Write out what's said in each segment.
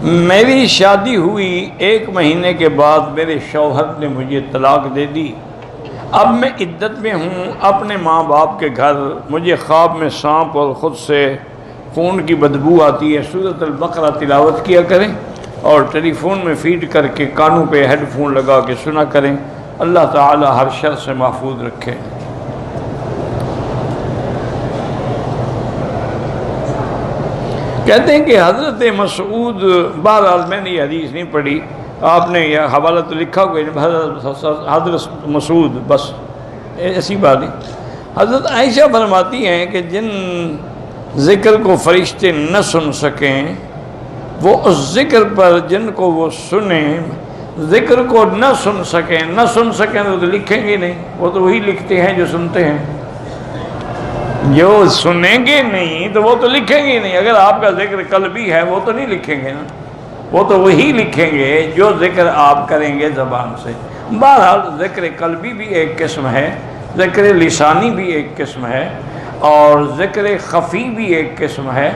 میری شادی ہوئی 1 مہینے کے بعد میرے شوہر نے مجھے طلاق دے دی۔ اب میں عدت میں ہوں اپنے ماں باپ کے گھر، مجھے خواب میں سانپ اور خود سے خون کی بدبو آتی ہے۔ سورۃ البقرہ تلاوت کیا کریں اور ٹیلی فون میں فیڈ کر کے کانوں پہ ہیڈ فون لگا کے سنا کریں۔ اللہ تعالی ہر شر سے محفوظ رکھے۔ کہتے ہیں کہ حضرت مسعود، بہرحال میں نے یہ حدیث نہیں پڑھی، آپ نے یہ حوالہ تو لکھا ہوئے حضرت مسعود، بس ایسی بات نہیں۔ حضرت عائشہ فرماتی ہیں کہ جن ذکر کو فرشتے نہ سن سکیں وہ اس ذکر پر جن کو وہ سنیں، ذکر کو نہ سن سکیں تو لکھیں گے نہیں، وہ تو وہی لکھتے ہیں جو سنتے ہیں۔ جو سنیں گے نہیں تو وہ تو لکھیں گے نہیں۔ اگر آپ کا ذکر قلبی ہے وہ تو نہیں لکھیں گے نا، وہ تو وہی لکھیں گے جو ذکر آپ کریں گے زبان سے۔ بہرحال ذکر قلبی بھی ایک قسم ہے، ذکر لسانی بھی ایک قسم ہے، اور ذکر خفی بھی ایک قسم ہے۔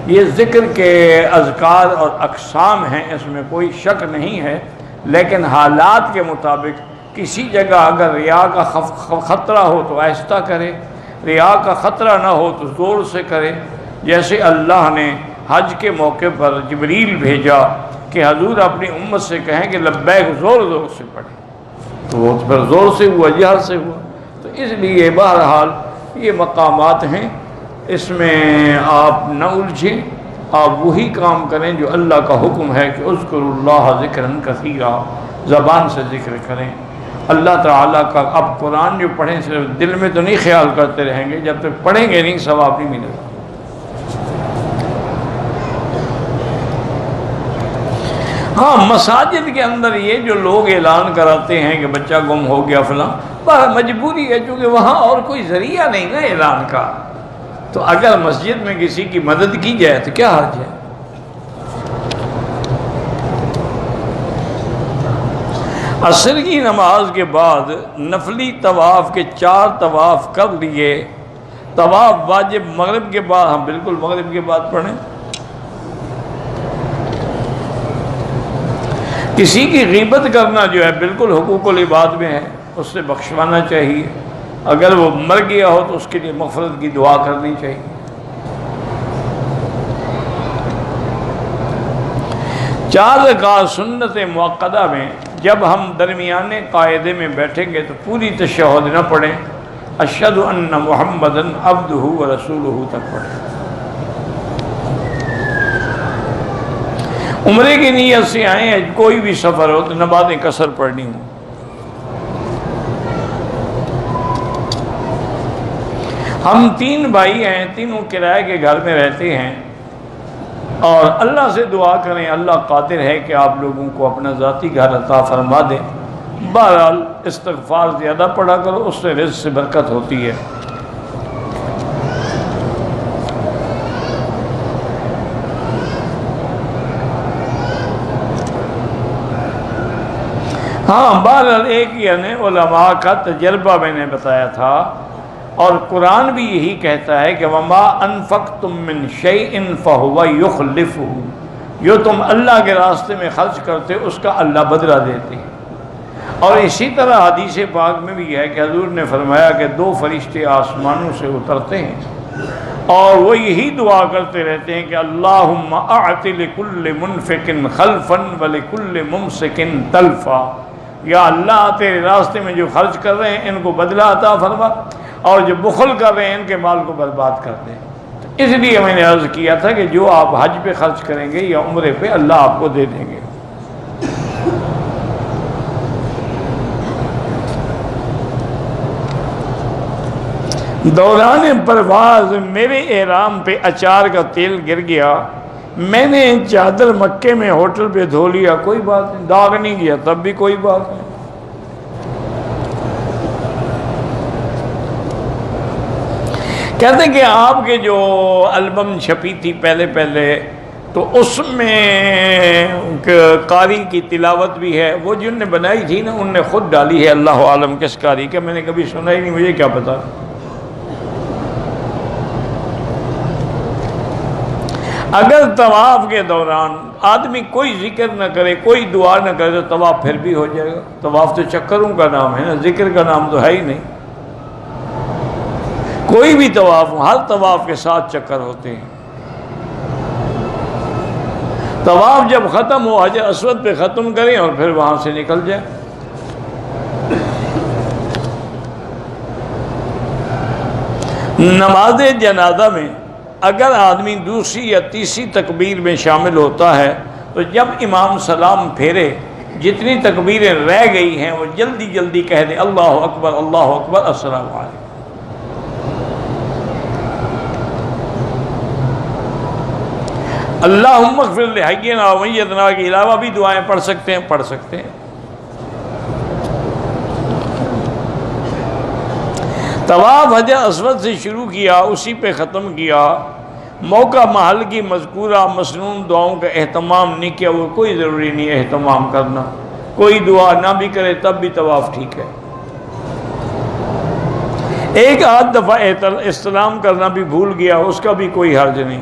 یہ ذکر کے اذکار اور اقسام ہیں، اس میں کوئی شک نہیں ہے، لیکن حالات کے مطابق کسی جگہ اگر ریا کا خطرہ ہو تو آہستہ کرے، ریا کا خطرہ نہ ہو تو زور سے کرے۔ جیسے اللہ نے حج کے موقع پر جبریل بھیجا کہ حضور اپنی امت سے کہیں کہ لبیک زور زور سے پڑھیں، تو وہ پھر زور سے ہوا، جہر سے ہوا۔ تو اس لیے بہرحال یہ مقامات ہیں، اس میں آپ نہ الجھیں، آپ وہی کام کریں جو اللہ کا حکم ہے کہ اذکروا اللہ ذکرا کثیرا، زبان سے ذکر کریں اللہ تعالیٰ کا۔ اب قرآن جو پڑھیں صرف دل میں تو نہیں خیال کرتے رہیں گے، جب تک پڑھیں گے نہیں ثواب نہیں ملے گا۔ ہاں، مساجد کے اندر یہ جو لوگ اعلان کراتے ہیں کہ بچہ گم ہو گیا فلاں، پر مجبوری ہے چونکہ وہاں اور کوئی ذریعہ نہیں نا اعلان کا، تو اگر مسجد میں کسی کی مدد کی جائے تو کیا حرج ہے۔ عصر کی نماز کے بعد نفلی طواف کے 4 طواف کر لیے، طواف واجب مغرب کے بعد، ہم بالکل مغرب کے بعد پڑھیں۔ کسی کی غیبت کرنا جو ہے بالکل حقوق العباد میں ہے، اس سے بخشوانا چاہیے، اگر وہ مر گیا ہو تو اس کے لیے مغفرت کی دعا کرنی چاہیے۔ چار رکعت سنت مؤکدہ میں جب ہم درمیانے قاعدے میں بیٹھیں گے تو پوری تشہد نہ پڑھیں، اشہد ان محمدا عبدہ ورسولہ تک پڑھیں۔ عمرے کی نیت سے آئیں، کوئی بھی سفر ہو تو نماز قصر پڑھنی ہو۔ ہم 3 بھائی ہیں، تینوں کرائے کے گھر میں رہتے ہیں، اور اللہ سے دعا کریں، اللہ قادر ہے کہ آپ لوگوں کو اپنا ذاتی گھر عطا فرما دیں۔ بہرحال استغفار زیادہ پڑھا کرو، اس سے رزق سے برکت ہوتی ہے۔ ہاں، بہرحال ایک یعنی علماء کا تجربہ میں نے بتایا تھا، اور قرآن بھی یہی کہتا ہے کہ وَمَا أَنفَقْتُم مِّن شَيْءٍ فَهُوَ يُخْلِفُهُ، جو تم اللہ کے راستے میں خرچ کرتے اس کا اللہ بدلہ دیتے ہیں۔ اور اسی طرح حدیث پاک میں بھی ہے کہ حضور نے فرمایا کہ 2 فرشتے آسمانوں سے اترتے ہیں اور وہ یہی دعا کرتے رہتے ہیں کہ اللہم اعط لکل منفق خلفا ولکل ممسک تلفا، یا اللہ تیرے راستے میں جو خرچ کر رہے ہیں ان کو بدلہ عطا فرما، اور جو بخل کر رہے ہیں ان کے مال کو برباد کر دیں۔ اس لیے میں نے عرض کیا تھا کہ جو آپ حج پہ خرچ کریں گے یا عمرے پہ اللہ آپ کو دے دیں گے۔ دوران پرواز میرے احرام پہ اچار کا تیل گر گیا، میں نے چادر مکے میں ہوٹل پہ دھو لیا، کوئی بات نہیں، داغ نہیں گیا تب بھی کوئی بات نہیں۔ کہتے ہیں کہ آپ کے جو البم چھپی تھی پہلے تو اس میں قاری کی تلاوت بھی ہے، وہ جن نے بنائی تھی نا ان نے خود ڈالی ہے، اللہ عالم کس قاری کا، میں نے کبھی سنا ہی نہیں، مجھے کیا پتا۔ اگر طواف کے دوران آدمی کوئی ذکر نہ کرے، کوئی دعا نہ کرے تو طواف پھر بھی ہو جائے گا۔ طواف تو چکروں کا نام ہے نا، ذکر کا نام تو ہے ہی نہیں۔ کوئی بھی طواف، ہر طواف کے ساتھ چکر ہوتے ہیں۔ طواف جب ختم ہو حجر اسود پہ ختم کریں اور پھر وہاں سے نکل جائیں۔ نماز جنازہ میں اگر آدمی دوسری یا تیسری تکبیر میں شامل ہوتا ہے تو جب امام سلام پھیرے جتنی تکبیریں رہ گئی ہیں وہ جلدی جلدی کہہ دیں، اللہ اکبر اللہ اکبر السلام علیکم۔ اللہم اغفر لحینا و میتنا کے علاوہ بھی دعائیں پڑھ سکتے ہیں۔ طواف حجر اسود سے شروع کیا، اسی پہ ختم کیا۔ موقع محل کی مذکورہ مسنون دعاؤں کا اہتمام نہیں کیا، وہ کوئی ضروری نہیں اہتمام کرنا۔ کوئی دعا نہ بھی کرے تب بھی طواف ٹھیک ہے۔ ایک آدھ دفعہ استلام کرنا بھی بھول گیا، اس کا بھی کوئی حرج نہیں۔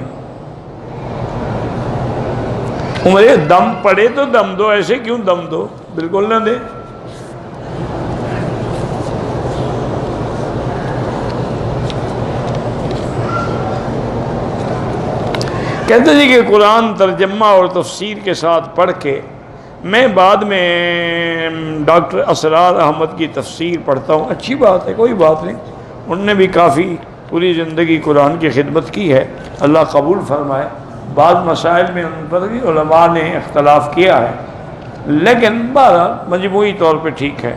عمرے دم پڑے تو دم دو، ایسے کیوں دم دو؟ بالکل نہ دے۔ کہتے جی کہ قرآن ترجمہ اور تفسیر کے ساتھ پڑھ کے میں بعد میں ڈاکٹر اسرار احمد کی تفسیر پڑھتا ہوں۔ اچھی بات ہے، کوئی بات نہیں، انہوں نے بھی کافی پوری زندگی قرآن کی خدمت کی ہے، اللہ قبول فرمائے۔ بعض مسائل میں ان پر بھی علماء نے اختلاف کیا ہے، لیکن بہرحال مجموعی طور پہ ٹھیک ہے۔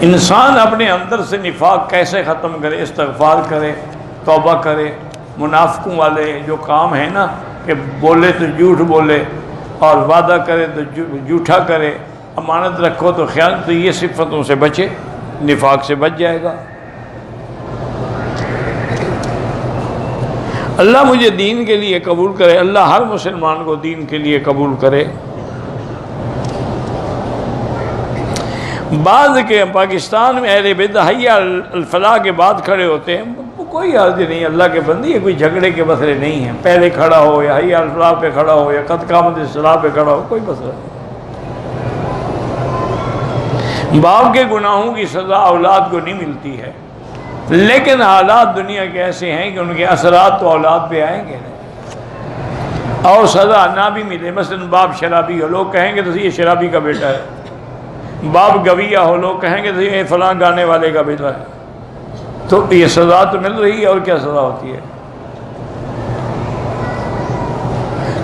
انسان اپنے اندر سے نفاق کیسے ختم کرے؟ استغفار کرے، توبہ کرے۔ منافقوں والے جو کام ہے نا کہ بولے تو جھوٹ بولے اور وعدہ کرے تو جھوٹا کرے، امانت رکھو تو خیانت، تو یہ صفتوں سے بچے، نفاق سے بچ جائے گا۔ اللہ مجھے دین کے لیے قبول کرے، اللہ ہر مسلمان کو دین کے لیے قبول کرے۔ بعض کے پاکستان میں اہل بدعت حی علی الفلاح کے بعد کھڑے ہوتے ہیں، کوئی حرج نہیں، اللہ کے بندے، یہ کوئی جھگڑے کے مسئلے نہیں ہیں۔ پہلے کھڑا ہو یا حی علی الفلاح پہ کھڑا ہو یا قد قامت الصلاۃ پہ کھڑا ہو، کوئی مسئلہ نہیں۔ باپ کے گناہوں کی سزا اولاد کو نہیں ملتی ہے، لیکن حالات دنیا کے ایسے ہیں کہ ان کے اثرات تو اولاد پہ آئیں گے اور سزا نہ بھی ملے۔ مثلا باپ شرابی ہو، لوگ کہیں گے تو یہ شرابی کا بیٹا ہے۔ باپ گویہ ہو، لوگ کہیں گے تو یہ فلاں گانے والے کا بیٹا ہے۔ تو یہ سزا تو مل رہی ہے، اور کیا سزا ہوتی ہے؟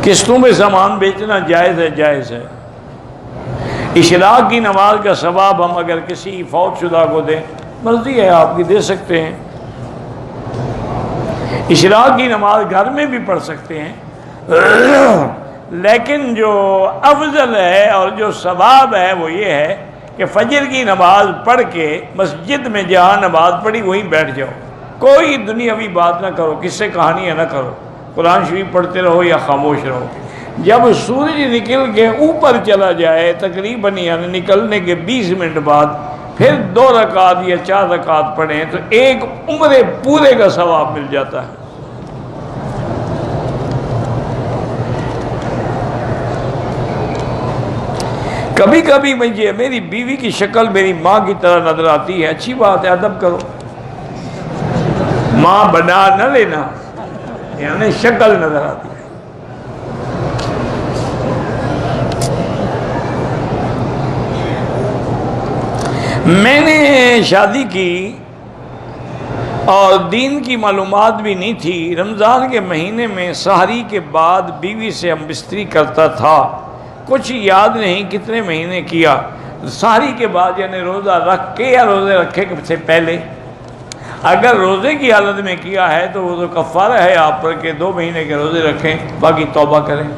قسطوں میں سامان بیچنا جائز ہے، جائز ہے۔ اشراق کی نماز کا ثواب ہم اگر کسی فوت شدہ کو دیں، مرضی ہے آپ کی، دے سکتے ہیں۔ اشراق کی نماز گھر میں بھی پڑھ سکتے ہیں، لیکن جو افضل ہے اور جو ثواب ہے وہ یہ ہے کہ فجر کی نماز پڑھ کے مسجد میں جہاں نماز پڑھی وہیں بیٹھ جاؤ، کوئی دنیاوی بات نہ کرو، کس سے کہانیاں نہ کرو، قرآن شریف پڑھتے رہو یا خاموش رہو۔ جب سورج نکل کے اوپر چلا جائے تقریباً یعنی نکلنے کے 20 منٹ بعد پھر 2 رکعت یا 4 رکعت پڑھیں تو ایک عمر پورے کا ثواب مل جاتا ہے۔ کبھی کبھی مجھے میری بیوی کی شکل میری ماں کی طرح نظر آتی ہے، اچھی بات ہے، ادب کرو، ماں بنا نہ لینا، یعنی شکل نظر آتی ہے۔ میں نے شادی کی اور دین کی معلومات بھی نہیں تھی۔ رمضان کے مہینے میں سحری کے بعد بیوی سے ہم بستری کرتا تھا، کچھ یاد نہیں کتنے مہینے کیا۔ سحری کے بعد یعنی روزہ رکھ کے یا روزے رکھے سے پہلے؟ اگر روزے کی حالت میں کیا ہے تو وہ تو کفارہ ہے آپ پر کہ 2 مہینے کے روزے رکھیں، باقی توبہ کریں۔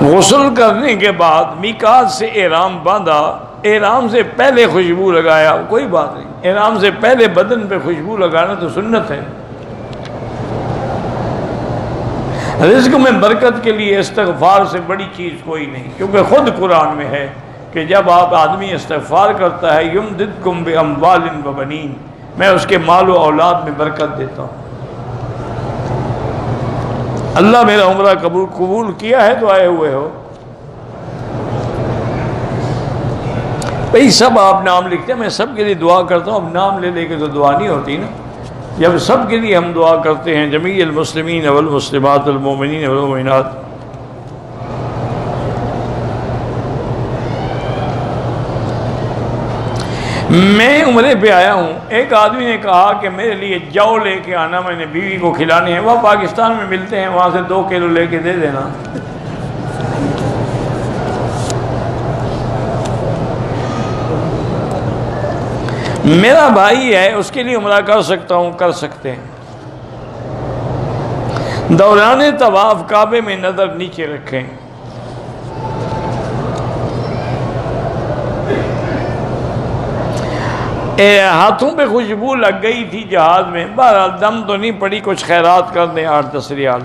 غسل کرنے کے بعد میقات سے احرام باندھا، احرام سے پہلے خوشبو لگایا، کوئی بات نہیں، احرام سے پہلے بدن پہ خوشبو لگانا تو سنت ہے۔ رزق میں برکت کے لیے استغفار سے بڑی چیز کوئی نہیں، کیونکہ خود قرآن میں ہے کہ جب آپ آدمی استغفار کرتا ہے یمددکم باموال وبنین، میں اس کے مال و اولاد میں برکت دیتا ہوں۔ اللہ میرا عمرہ قبول کیا ہے تو آئے ہوئے ہو۔ بھئی سب آپ نام لکھتے ہیں، میں سب کے لیے دعا کرتا ہوں، اب نام لے لے کے تو دعا نہیں ہوتی نا۔ جب سب کے لیے ہم دعا کرتے ہیں، جمیع المسلمین والمسلمات والمؤمنین والمؤمنات، میں عمرے پہ آیا ہوں، ایک آدمی نے کہا کہ میرے لیے جو لے کے آنا، میں نے بیوی کو کھلانے ہیں، وہ پاکستان میں ملتے ہیں، وہاں سے 2 کلو لے کے دے دینا۔ میرا بھائی ہے، اس کے لیے عمرہ کر سکتا ہوں، کر سکتے ہیں۔ دوران طواف کعبے میں نظر نیچے رکھیں۔ ہاتھوں پہ خوشبو لگ گئی تھی جہاز میں، بہرحال دم تو نہیں پڑی، کچھ خیرات کر دیں 8-10 ریال۔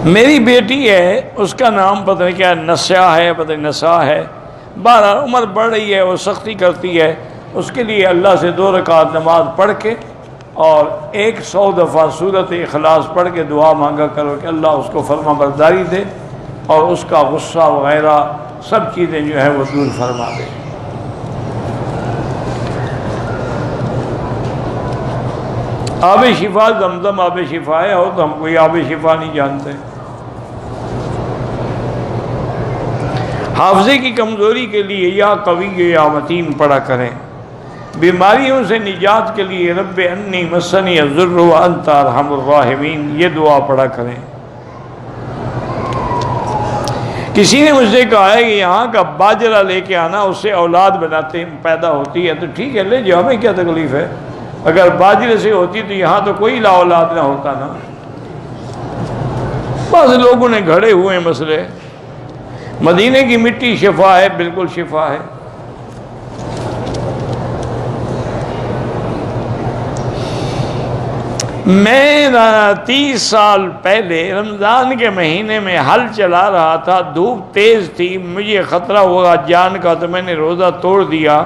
میری بیٹی ہے، اس کا نام پتہ نہیں کیا نسا ہے، پتہ نہیں نسا ہے، بہرحال عمر بڑھ رہی ہے، وہ سختی کرتی ہے، اس کے لیے اللہ سے 2 رکعت نماز پڑھ کے اور 100 دفعہ سورۃ اخلاص پڑھ کے دعا مانگا کرو کہ اللہ اس کو فرما برداری دے اور اس کا غصہ وغیرہ سب چیزیں جو ہے وہ دور فرما دے۔ آب شفا زمزم آب شفا ہے، اور تو ہم کوئی آب شفا نہیں جانتے۔ حافظے کی کمزوری کے لیے یا قوی یا متین پڑھا کریں۔ بیماریوں سے نجات کے لیے رب انی مسنی الضر وانت ارحم الراحمین، یہ دعا پڑھا کریں۔ کسی نے مجھ سے کہا ہے کہ یہاں کا باجرہ لے کے آنا، اس سے اولاد بناتے پیدا ہوتی ہے، تو ٹھیک ہے لے جاؤ، ہمیں کیا تکلیف ہے؟ اگر باجرے سے ہوتی تو یہاں تو کوئی لا اولاد نہ ہوتا نا۔ بعض لوگوں نے گھڑے ہوئے مسئلے۔ مدینے کی مٹی شفا ہے، بالکل شفا ہے۔ میں 30 سال پہلے رمضان کے مہینے میں ہل چلا رہا تھا، دھوپ تیز تھی، مجھے خطرہ ہوا جان کا، تو میں نے روزہ توڑ دیا۔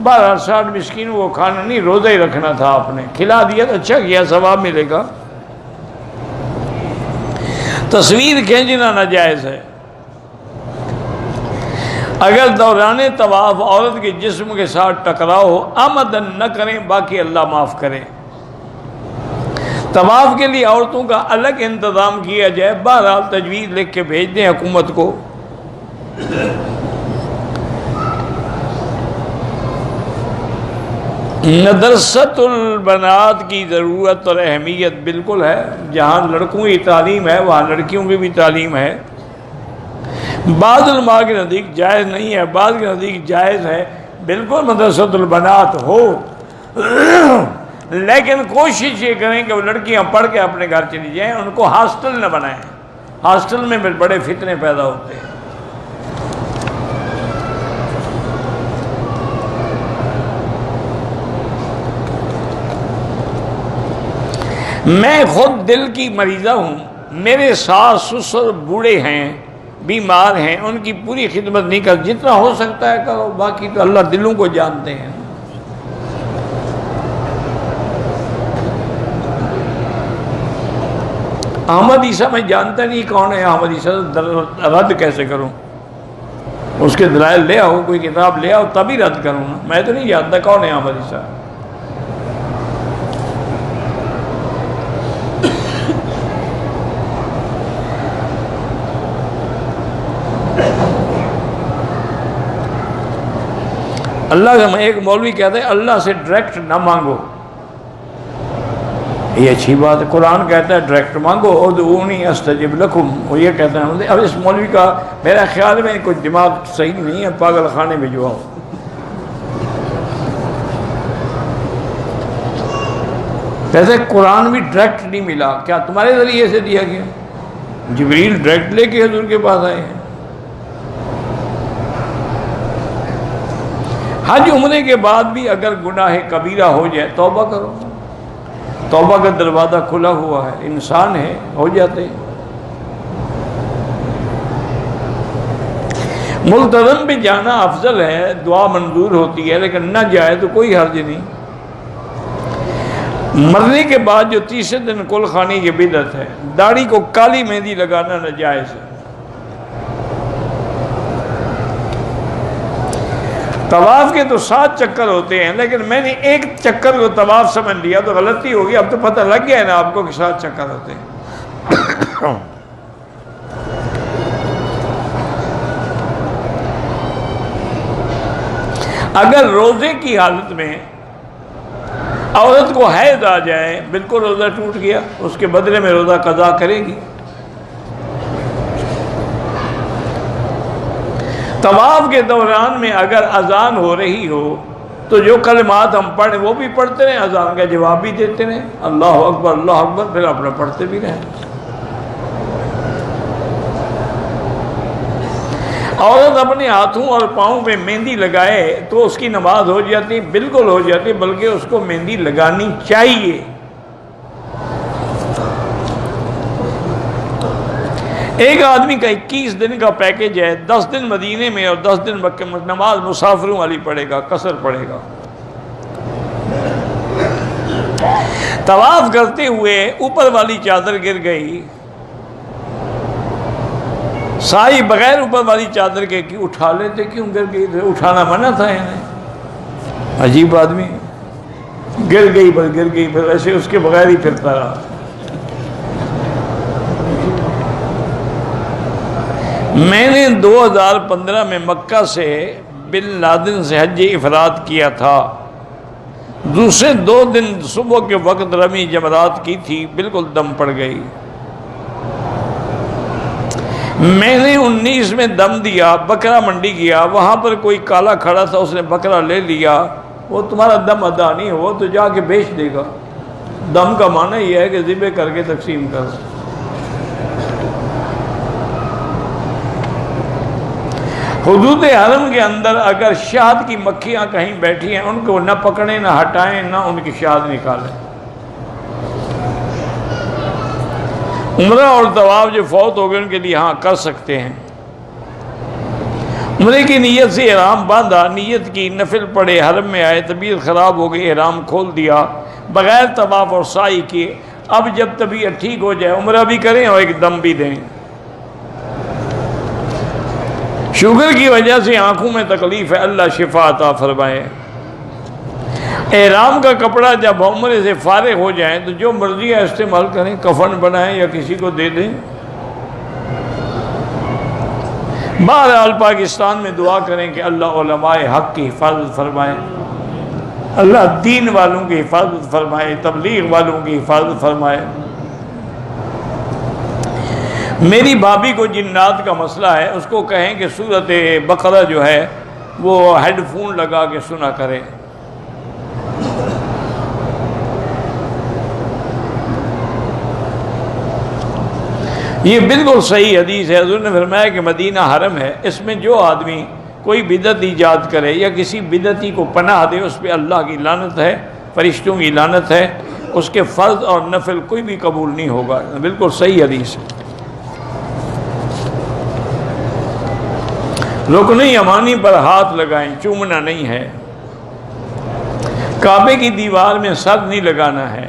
12-60 مسکینوں کو کھانا نہیں، روزہ ہی رکھنا تھا، آپ نے کھلا دیا تو اچھا کیا، ثواب ملے گا۔ تصویر کھینچنا ناجائز ہے۔ اگر دوران طواف عورت کے جسم کے ساتھ ٹکراؤ ہو، آمدن نہ کریں، باقی اللہ معاف کرے۔ طواف کے لیے عورتوں کا الگ انتظام کیا جائے، بہرحال تجویز لکھ کے بھیج دیں حکومت کو۔ مدرسۃ البنات کی ضرورت اور اہمیت بالکل ہے۔ جہاں لڑکوں کی تعلیم ہے وہاں لڑکیوں کی بھی تعلیم ہے۔ بعض علماء کے نزدیک جائز نہیں ہے، بعض کے نزدیک جائز ہے۔ بالکل مدرسۃ البنات ہو، لیکن کوشش یہ کریں کہ وہ لڑکیاں پڑھ کے اپنے گھر چلی جائیں، ان کو ہاسٹل نہ بنائیں۔ ہاسٹل میں بڑے فتنے پیدا ہوتے ہیں۔ میں خود دل کی مریضہ ہوں، میرے ساس سسر بوڑھے ہیں، بیمار ہیں، ان کی پوری خدمت نہیں کر، جتنا ہو سکتا ہے کرو، باقی تو اللہ دلوں کو جانتے ہیں۔ احمد عیسیٰ میں جانتا نہیں کون ہے احمد عیسیٰ، رد کیسے کروں؟ اس کے دلائل لے آؤ، کوئی کتاب لے آؤ تبھی رد کروں نا، میں تو نہیں جانتا کون ہے احمد عیسیٰ۔ اللہ کا ایک مولوی کہتا ہے اللہ سے ڈائریکٹ نہ مانگو، یہ اچھی بات ہے۔ قرآن کہتا ہے ڈائریکٹ مانگو، ادعونی استجب لکم، وہ یہ کہتا ہے۔ اب اس مولوی کا میرا خیال میں کوئی دماغ صحیح نہیں ہے، پاگل خانے میں جو آؤ۔ کہتے ہیں قرآن بھی ڈائریکٹ نہیں ملا، کیا تمہارے ذریعے سے دیا گیا؟ جبریل ڈائریکٹ لے کے حضور کے پاس آئے ہیں۔ حج عمرے کے بعد بھی اگر گناہ کبیرہ ہو جائے توبہ کرو، توبہ کا دروازہ کھلا ہوا ہے، انسان ہے، ہو جاتے ہیں۔ ملتزم بھی جانا افضل ہے، دعا منظور ہوتی ہے، لیکن نہ جائے تو کوئی حرج نہیں۔ مرنے کے بعد جو تیسرے دن کل خانی کی بدعت ہے، داڑھی کو کالی مہندی لگانا ناجائز ہے۔ طواف کے تو 7 چکر ہوتے ہیں، لیکن میں نے ایک چکر کو طواف سمجھ لیا تو غلطی ہوگی۔ اب تو پتہ لگ گیا ہے نا آپ کو کہ 7 چکر ہوتے ہیں۔ اگر روزے کی حالت میں عورت کو حیض آ جائے، بالکل روزہ ٹوٹ گیا، اس کے بدلے میں روزہ قضا کرے گی۔ طواف کے دوران میں اگر اذان ہو رہی ہو تو جو کلمات ہم پڑھیں وہ بھی پڑھتے رہیں، اذان کا جواب بھی دیتے رہیں، اللہ اکبر اللہ اکبر، پھر اپنا پڑھتے بھی رہیں۔ عورت اپنے ہاتھوں اور پاؤں پہ مہندی لگائے تو اس کی نماز ہو جاتی، بالکل ہو جاتی، بلکہ اس کو مہندی لگانی چاہیے۔ ایک آدمی کا 21 دن کا پیکج ہے، 10 دن مدینے میں اور 10 دن مکہ میں، نماز مسافروں والی پڑھے گا، قصر پڑھے گا۔ طواف کرتے ہوئے اوپر والی چادر گر گئی، سائی بغیر اوپر والی چادر کے کی اٹھا لیتے، کیوں گر گئی؟ اٹھانا منع تھا انہیں۔ عجیب آدمی، گر گئی بس گر گئی، پھر ایسے اس کے بغیر ہی پھرتا رہا۔ میں نے 2015 میں مکہ سے بن لادن سے حج افراد کیا تھا، دوسرے 2 دن صبح کے وقت رمی جمرات کی تھی، بالکل دم پڑ گئی۔ میں نے 19 میں دم دیا، بکرا منڈی گیا، وہاں پر کوئی کالا کھڑا تھا، اس نے بکرا لے لیا۔ وہ تمہارا دم ادا نہیں ہو تو جا کے بیچ دے گا۔ دم کا معنی یہ ہے کہ ذبح کر کے تقسیم کر۔ حدود حرم کے اندر اگر شہد کی مکھیاں کہیں بیٹھی ہیں، ان کو نہ پکڑیں، نہ ہٹائیں، نہ ان کی شہد نکالیں۔ عمرہ اور طواف جو فوت ہو گئے ان کے لیے ہاں کر سکتے ہیں۔ عمرے کی نیت سے احرام باندھا، نیت کی، نفل پڑھے، حرم میں آئے، طبیعت خراب ہو گئی، احرام کھول دیا، بغیر طواف اور سعی کیے۔ اب جب طبیعت ٹھیک ہو جائے عمرہ بھی کریں اور ایک دم بھی دیں۔ شوگر کی وجہ سے آنکھوں میں تکلیف ہے، اللہ شفا عطا فرمائے۔ احرام کا کپڑا جب عمرے سے فارغ ہو جائیں تو جو مرضی ہے استعمال کریں، کفن بنائیں یا کسی کو دے دیں۔ بہرحال پاکستان میں دعا کریں کہ اللہ علماء حق کی حفاظت فرمائے، اللہ دین والوں کی حفاظت فرمائے، تبلیغ والوں کی حفاظت فرمائے۔ میری بھابھی کو جنات کا مسئلہ ہے، اس کو کہیں کہ سورۃ بقرہ جو ہے وہ ہیڈ فون لگا کے سنا کرے۔ یہ بالکل صحیح حدیث ہے، حضور نے فرمایا کہ مدینہ حرم ہے، اس میں جو آدمی کوئی بدعت ایجاد کرے یا کسی بدعتی کو پناہ دے، اس پہ اللہ کی لعنت ہے، فرشتوں کی لعنت ہے، اس کے فرض اور نفل کوئی بھی قبول نہیں ہوگا۔ بالکل صحیح حدیث ہے۔ رکن یمانی پر ہاتھ لگائیں، چومنا نہیں ہے۔ کعبے کی دیوار میں سر نہیں لگانا ہے۔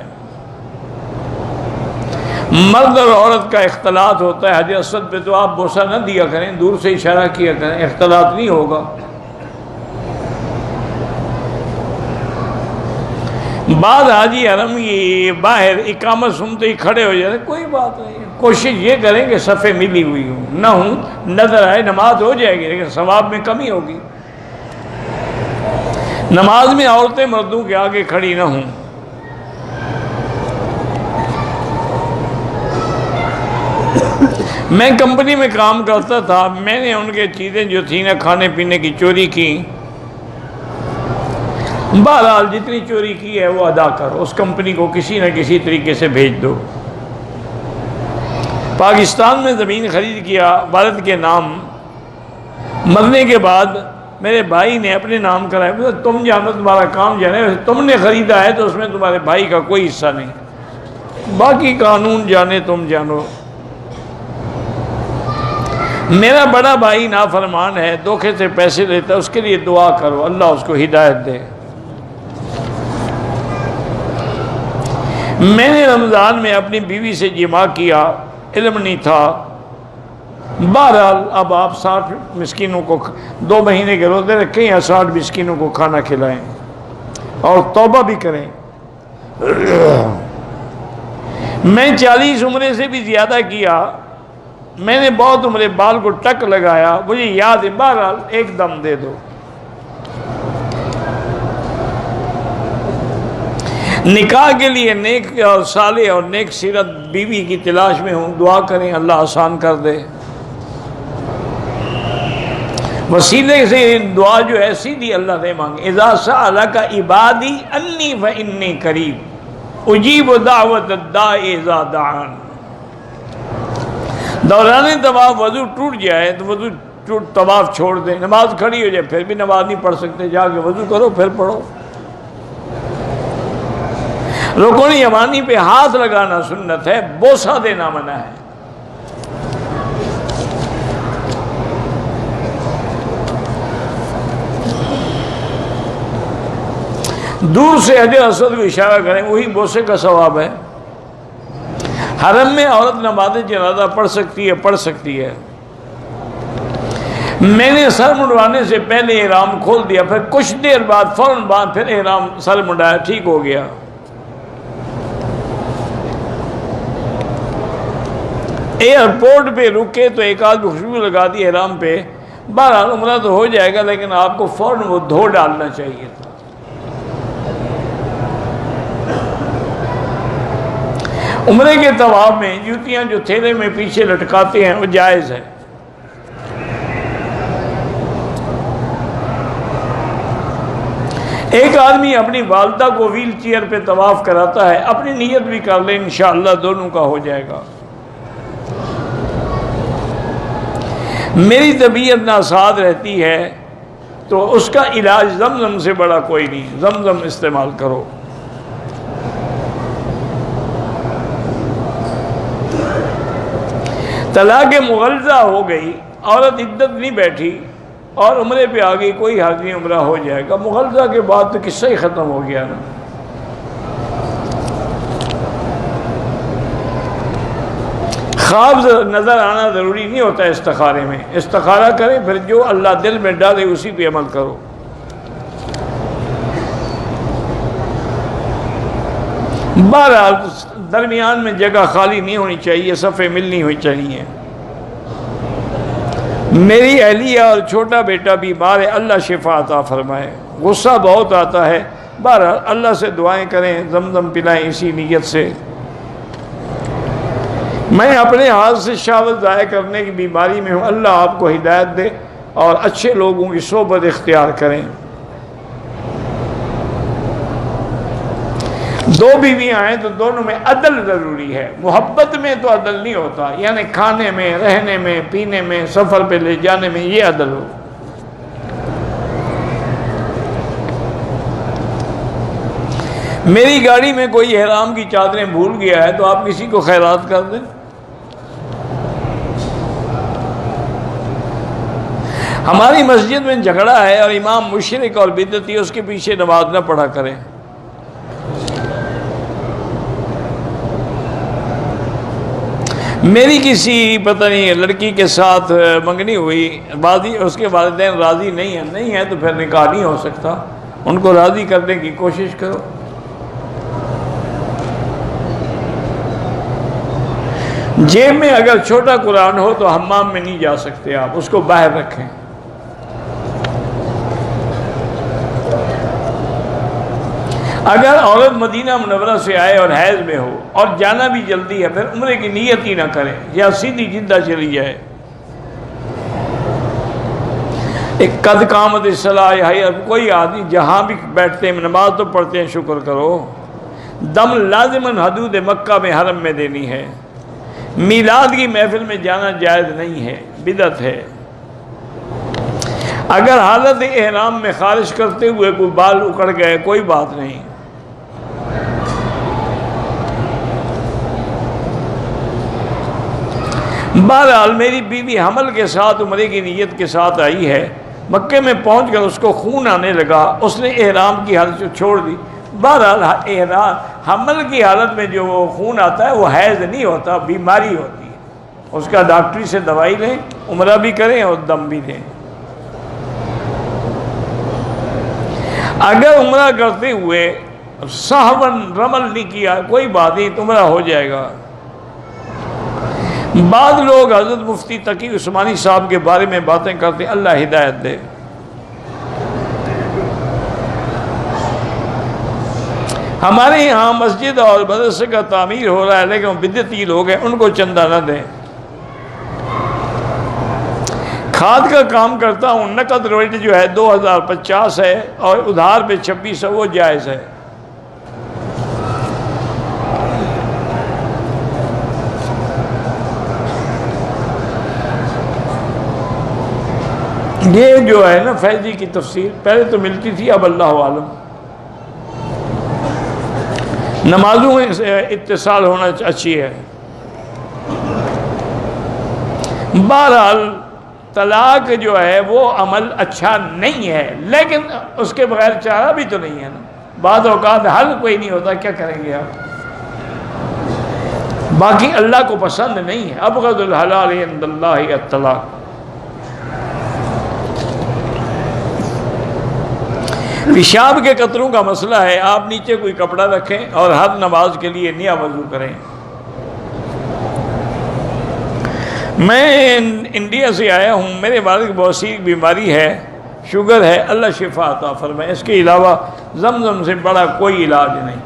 مرد اور عورت کا اختلاط ہوتا ہے، حجر اسود پہ تو آپ بوسہ نہ دیا کریں، دور سے اشارہ کیا کریں، اختلاط نہیں ہوگا۔ بعض حاجی حرم کی باہر اقامت سنتے ہی کھڑے ہو جاتے، کوئی بات نہیں، کوشش یہ کریں کہ صفیں ملی ہوئی ہوں، نہ ہوں، نظر آئے، نماز ہو جائے گی لیکن ثواب میں کمی ہوگی۔ نماز میں عورتیں مردوں کے آگے کھڑی نہ ہوں۔ میں کمپنی میں کام کرتا تھا، میں نے ان کے چیزیں جو تھیں نا کھانے پینے کی چوری کی۔ بہرحال جتنی چوری کی ہے وہ ادا کرو، اس کمپنی کو کسی نہ کسی طریقے سے بھیج دو۔ پاکستان میں زمین خرید کیا والد کے نام، مرنے کے بعد میرے بھائی نے اپنے نام کرایا۔ تم جانو، تمہارا کام جانے، تم نے خریدا ہے تو اس میں تمہارے بھائی کا کوئی حصہ نہیں، باقی قانون جانے تم جانو۔ میرا بڑا بھائی نافرمان ہے، دھوکے سے پیسے لیتا ہے، اس کے لیے دعا کرو اللہ اس کو ہدایت دے۔ میں نے رمضان میں اپنی بیوی سے جماع کیا، علم نہیں تھا، بہرحال اب آپ 60 مسکینوں کو 2 مہینے کے روزے رکھیں یا 60 مسکینوں کو کھانا کھلائیں اور توبہ بھی کریں۔ میں 40 عمرے سے بھی زیادہ کیا، میں نے بہت عمرے بال کو ٹک لگایا، مجھے یاد ہے، بہرحال ایک دم دے دو۔ نکاح کے لیے نیک اور صالح اور نیک سیرت بیوی کی تلاش میں ہوں، دعا کریں اللہ آسان کر دے۔ وسیلے سے دعا جو ہے سیدھی اللہ سے مانگے۔ اذا سألک عبادی انی فانی قریب اجیب دعوت الداعی اذا دعان۔ دوران طواف وضو ٹوٹ جائے تو وضو طواف چھوڑ دیں، نماز کھڑی ہو جائے پھر بھی نماز نہیں پڑھ سکتے، جا کے وضو کرو پھر پڑھو۔ رکن یمانی پہ ہاتھ لگانا سنت ہے، بوسہ دینا منع ہے۔ دور سے حجر اسود کو اشارہ کریں، وہی بوسے کا ثواب ہے۔ حرم میں عورت نماز جنازہ پڑھ سکتی ہے۔ میں نے سر منڈوانے سے پہلے احرام کھول دیا، پھر کچھ دیر بعد فوراً بعد پھر احرام سر منڈایا، ٹھیک ہو گیا۔ ایئرپورٹ پہ رکے تو ایک آدھ خوشبو لگا دی احرام پہ، بہرحال عمرہ تو ہو جائے گا، لیکن آپ کو فوراً وہ دھو ڈالنا چاہیے تھا۔ عمرے کے طواف میں جوتیاں جو تھیلے میں پیچھے لٹکاتے ہیں وہ جائز ہے۔ ایک آدمی اپنی والدہ کو ویل چیئر پہ طواف کراتا ہے، اپنی نیت بھی کر لیں، انشاءاللہ دونوں کا ہو جائے گا۔ میری طبیعت ناساز رہتی ہے تو اس کا علاج زمزم سے بڑا کوئی نہیں، زمزم استعمال کرو۔ طلاق مغلظہ ہو گئی، عورت عدت نہیں بیٹھی اور عمرے پہ آ گئی، کوئی حرج نہیں، عمرہ ہو جائے گا۔ مغلظہ کے بعد تو قصہ ہی ختم ہو گیا نا۔ خواب نظر آنا ضروری نہیں ہوتا استخارے میں، استخارہ کریں پھر جو اللہ دل میں ڈالے اسی پہ عمل کرو۔ بہرحال درمیان میں جگہ خالی نہیں ہونی چاہیے، صفیں ملنی ہوئی چاہیے۔ میری اہلیہ اور چھوٹا بیٹا بیمار ہے، اللہ شفا عطا فرمائے، غصہ بہت آتا ہے، بہرحال اللہ سے دعائیں کریں، زمزم پلائیں اسی نیت سے۔ میں اپنے ہاتھ سے شہوت ضائع کرنے کی بیماری میں ہوں، اللہ آپ کو ہدایت دے اور اچھے لوگوں کی صحبت اختیار کریں۔ 2 بیویاں ہیں تو دونوں میں عدل ضروری ہے، محبت میں تو عدل نہیں ہوتا، یعنی کھانے میں، رہنے میں، پینے میں، سفر پہ لے جانے میں یہ عدل ہو۔ میری گاڑی میں کوئی احرام کی چادریں بھول گیا ہے تو آپ کسی کو خیرات کر دیں۔ ہماری مسجد میں جھگڑا ہے اور امام مشرک اور بدعتی، اس کے پیچھے نماز نہ پڑھا کریں۔ میری کسی پتہ نہیں لڑکی کے ساتھ منگنی ہوئی، اس کے والدین راضی نہیں ہیں تو پھر نکاح نہیں ہو سکتا، ان کو راضی کرنے کی کوشش کرو۔ جیب میں اگر چھوٹا قرآن ہو تو حمام میں نہیں جا سکتے آپ، اس کو باہر رکھیں۔ اگر عورت مدینہ منورہ سے آئے اور حیض میں ہو اور جانا بھی جلدی ہے، پھر عمرے کی نیت ہی نہ کرے یا سیدھی جدہ چلی جائے۔ ایک قد قامت الصلاۃ، کوئی آدمی جہاں بھی بیٹھتے ہیں نماز تو پڑھتے ہیں، شکر کرو۔ دم لازماً حدود مکہ میں حرم میں دینی ہے۔ میلاد کی محفل میں جانا جائز نہیں ہے، بدعت ہے۔ اگر حالت احرام میں خارج کرتے ہوئے کوئی بال اکڑ گئے کوئی بات نہیں۔ بہرحال میری بیوی حمل کے ساتھ عمرے کی نیت کے ساتھ آئی ہے، مکے میں پہنچ کر اس کو خون آنے لگا، اس نے احرام کی حالت چھوڑ دی۔ بہرحال احرام حمل کی حالت میں جو خون آتا ہے وہ حیض نہیں ہوتا، بیماری ہوتی ہے، اس کا ڈاکٹری سے دوائی لیں، عمرہ بھی کریں اور دم بھی دیں۔ اگر عمرہ کرتے ہوئے سہون رمل نہیں کیا کوئی بات نہیں، عمرہ ہو جائے گا۔ بعض لوگ حضرت مفتی تقی عثمانی صاحب کے بارے میں باتیں کرتے ہیں، اللہ ہدایت دے۔ ہمارے یہاں مسجد اور مدرسے کا تعمیر ہو رہا ہے، لیکن وہ بدعتی لوگ ہیں، ان کو چندہ نہ دیں۔ کھاد کا کام کرتا ہوں، نقد ریٹ جو ہے 2050 ہے اور ادھار پہ 2600، وہ جائز ہے۔ یہ جو ہے نا فیضی کی تفسیر پہلے تو ملتی تھی، اب اللہ عالم۔ نمازوں میں اتصال ہونا اچھی ہے۔ بہرحال طلاق جو ہے وہ عمل اچھا نہیں ہے، لیکن اس کے بغیر چارہ بھی تو نہیں ہے نا۔ بعض اوقات حل کوئی نہیں ہوتا، کیا کریں گے آپ؟ باقی اللہ کو پسند نہیں ہے۔ ابغض الحلال عند اللہ الطلاق۔ پیشاب کے قطروں کا مسئلہ ہے، آپ نیچے کوئی کپڑا رکھیں اور ہر نماز کے لیے نیا وضو کریں۔ میں انڈیا سے آیا ہوں، میرے والد کو بواسیر بیماری ہے، شوگر ہے، اللہ شفا عطا فرمائے، اس کے علاوہ زمزم سے بڑا کوئی علاج نہیں۔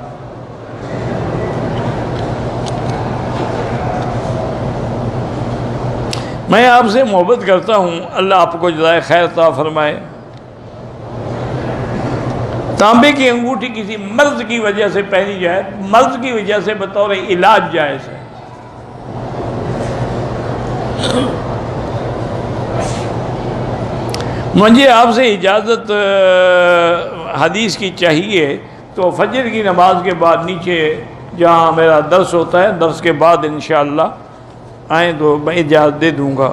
میں آپ سے محبت کرتا ہوں، اللہ آپ کو جزائے خیر عطا فرمائے۔ تانبے کی انگوٹھی کسی مرض کی وجہ سے پہنی جائے، مرض کی وجہ سے بطور علاج جائز ہے۔ مجھے آپ سے اجازت حدیث کی چاہیے، تو فجر کی نماز کے بعد نیچے جہاں میرا درس ہوتا ہے، درس کے بعد انشاءاللہ آئیں تو میں اجازت دے دوں گا۔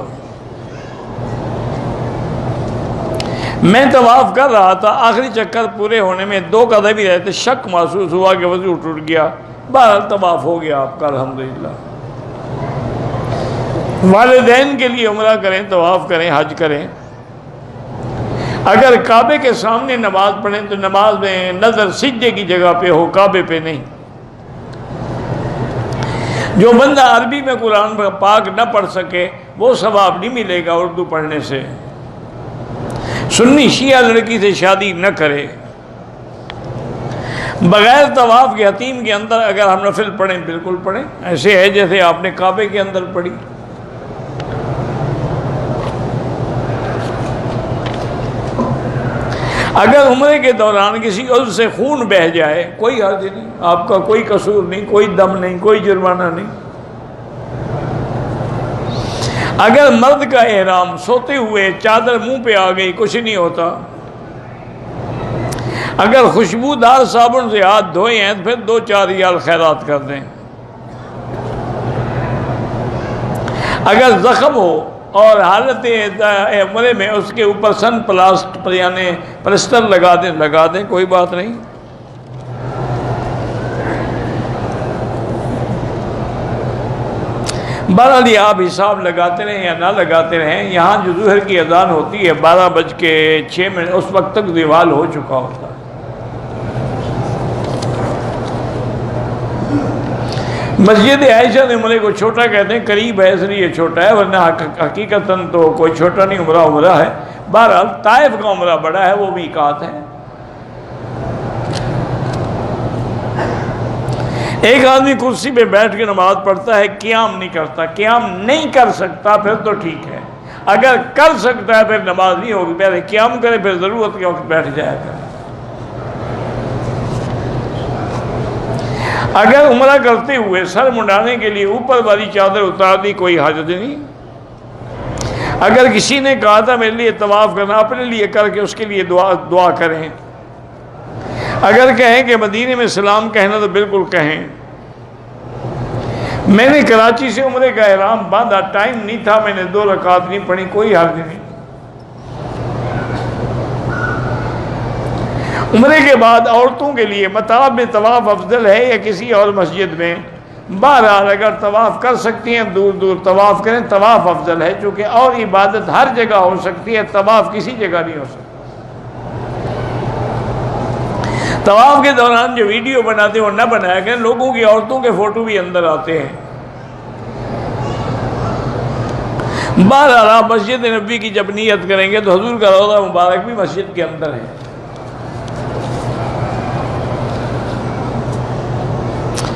میں طواف کر رہا تھا، آخری چکر پورے ہونے میں 2 قدم بھی رہتے، شک محسوس ہوا کہ وضو ٹوٹ گیا، بہرحال طواف ہو گیا آپ کا الحمدللہ۔ والدین کے لیے عمرہ کریں، طواف کریں، حج کریں۔ اگر کعبے کے سامنے نماز پڑھیں تو نماز میں نظر سجدے کی جگہ پہ ہو، کعبے پہ نہیں۔ جو بندہ عربی میں قرآن پاک نہ پڑھ سکے وہ ثواب نہیں ملے گا اردو پڑھنے سے۔ سنی شیعہ لڑکی سے شادی نہ کرے۔ بغیر طواف کے حتیم کے اندر اگر ہم نفل پڑھیں بالکل پڑھیں، ایسے ہے جیسے آپ نے کعبے کے اندر پڑھی۔ اگر عمرے کے دوران کسی عضو سے خون بہہ جائے کوئی حرج نہیں، آپ کا کوئی قصور نہیں، کوئی دم نہیں، کوئی جرمانہ نہیں۔ اگر مرد کا احرام سوتے ہوئے چادر منہ پہ آ گئی کچھ نہیں ہوتا۔ اگر خوشبودار صابن سے ہاتھ دھوئے ہیں تو پھر 2-4 ریال خیرات کر دیں۔ اگر زخم ہو اور حالت عمرے میں اس کے اوپر سن یعنی پلسٹر لگا دیں کوئی بات نہیں۔ بہرحال آپ حساب لگاتے رہیں یا نہ لگاتے رہیں، یہاں جو ظہر کی اذان ہوتی ہے 12:06 اس وقت تک زوال ہو چکا ہوتا ہے۔ مسجد عائشہ نے عمرے کو چھوٹا کہتے ہیں، قریب ہے اس لیے چھوٹا ہے، ورنہ حقیقتاً تو کوئی چھوٹا نہیں، عمرہ ہے۔ بہرحال طائف کا عمرہ بڑا ہے، وہ میقات ہے۔ ایک آدمی کرسی پہ بیٹھ کے نماز پڑھتا ہے، قیام نہیں کرتا، قیام نہیں کر سکتا، پھر تو ٹھیک ہے۔ اگر کر سکتا ہے پھر نماز نہیں ہوگی، پہلے قیام کرے پھر ضرورت کے وقت بیٹھ جایا کرے۔ اگر عمرہ کرتے ہوئے سر منڈانے کے لیے اوپر والی چادر اتار دی کوئی حاجت نہیں۔ اگر کسی نے کہا تھا میرے لیے طواف کرنا، اپنے لیے کر کے اس کے لیے دعا کریں۔ اگر کہیں کہ مدینے میں سلام کہنا تو بالکل کہیں۔ میں نے کراچی سے عمرے کا احرام باندھا، ٹائم نہیں تھا، میں نے 2 رکعت نہیں پڑھی، کوئی حرج نہیں۔ عمرے کے بعد عورتوں کے لیے مطاف میں طواف افضل ہے یا کسی اور مسجد میں؟ بہرحال اگر طواف کر سکتی ہیں دور دور طواف کریں، طواف افضل ہے، چونکہ اور عبادت ہر جگہ ہو سکتی ہے، طواف کسی جگہ نہیں ہو سکتا۔ طواف کے دوران جو ویڈیو بناتے ہیں وہ نہ بنایا کریں، لوگوں کی عورتوں کے فوٹو بھی اندر آتے ہیں۔ بہرحال آپ مسجد نبوی کی جب نیت کریں گے تو حضور کا روضہ مبارک بھی مسجد کے اندر ہے۔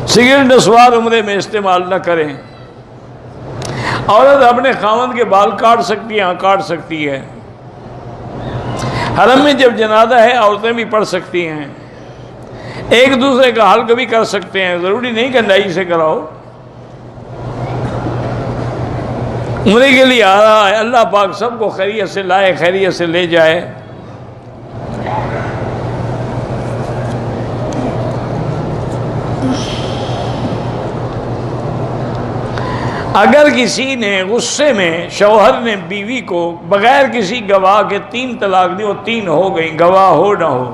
سگریٹ نسوار عمرے میں استعمال نہ کریں۔ عورت اپنے خاوند کے بال کاٹ سکتی ہے؟ ہاں کاٹ سکتی ہے۔ حرم میں جب جنازہ ہے عورتیں بھی پڑھ سکتی ہیں، ایک دوسرے کا حلق بھی کر سکتے ہیں، ضروری نہیں کہ نائی سے کراؤ۔ عمرے کے لیے آ رہا ہے، اللہ پاک سب کو خیریت سے لائے، خیریت سے لے جائے۔ اگر کسی نے غصے میں شوہر نے بیوی کو بغیر کسی گواہ کے 3 طلاق دی، وہ 3 ہو گئی، گواہ ہو نہ ہو۔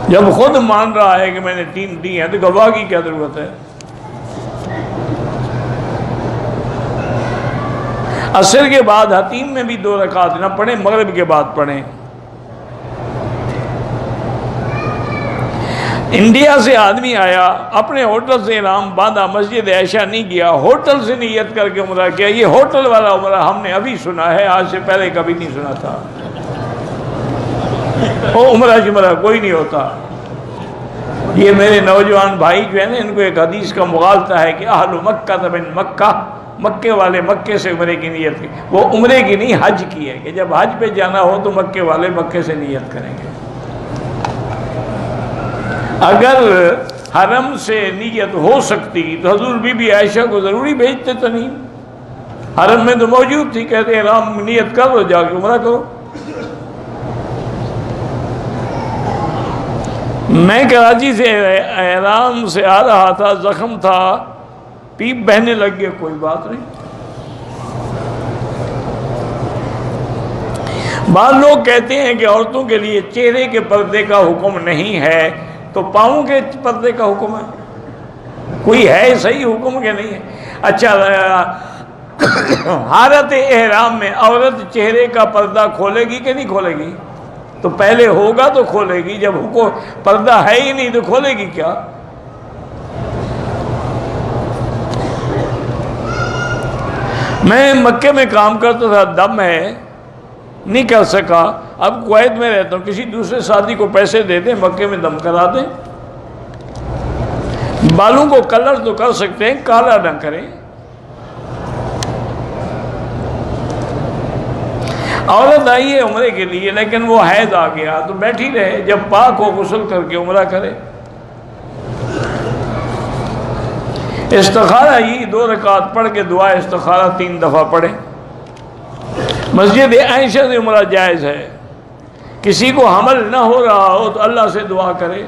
جب خود مان رہا ہے کہ میں نے 3 دی ہیں تو گواہ کی کیا ضرورت ہے؟ عصر کے بعد حتیم میں بھی 2 رکعت نہ پڑھیں، مغرب کے بعد پڑھیں۔ انڈیا سے آدمی آیا، اپنے ہوٹل سے احرام باندھا، مسجد عائشہ نہیں گیا، ہوٹل سے نیت کر کے عمرہ کیا۔ یہ ہوٹل والا عمرہ ہم نے ابھی سنا ہے، آج سے پہلے کبھی نہیں سنا تھا۔ وہ عمرہ شمرہ کوئی نہیں ہوتا۔ یہ میرے نوجوان بھائی جو ہیں نا، ان کو ایک حدیث کا مغالطہ ہے کہ اہل مکہ من مکہ، مکے والے مکے سے عمرے کی نیت کی۔ وہ عمرے کی نہیں حج کی ہے کہ جب حج پہ جانا ہو تو مکے والے مکے سے نیت کریں گے۔ اگر حرم سے نیت ہو سکتی تو حضور بی بی عائشہ کو ضروری بھیجتے تو نہیں، حرم میں تو موجود تھی، کہتے احرام نیت کر لو، جا کے عمرہ کرو۔ میں کراچی سے احرام سے آ رہا تھا، زخم تھا، پیپ بہنے لگ گیا، کوئی بات نہیں۔ بعض لوگ کہتے ہیں کہ عورتوں کے لیے چہرے کے پردے کا حکم نہیں ہے، تو پاؤں کے پردے کا حکم ہے؟ کوئی ہے صحیح حکم کہ نہیں ہے؟ اچھا، حالت احرام میں عورت چہرے کا پردہ کھولے گی کہ نہیں کھولے گی؟ تو پہلے ہوگا تو کھولے گی، جب پردہ ہے ہی نہیں تو کھولے گی کیا؟ میں مکے میں کام کرتا تھا، دم ہے نہیں کر سکا، اب کویت میں رہتا ہوں، کسی دوسرے ساتھی کو پیسے دے دیں، مکے میں دم کرا دیں۔ بالوں کو کلر تو کر سکتے ہیں، کالا نہ کریں۔ عورت آئی ہے عمرے کے لیے لیکن وہ حیض آ گیا تو بیٹھی رہے، جب پاک ہو غسل کر کے عمرہ کرے۔ استخارہ ہی 2 رکعت پڑھ کے دعا استخارہ 3 دفعہ پڑھیں۔ مسجد عائشہ سے عمرہ جائز ہے۔ کسی کو حمل نہ ہو رہا ہو تو اللہ سے دعا کرے۔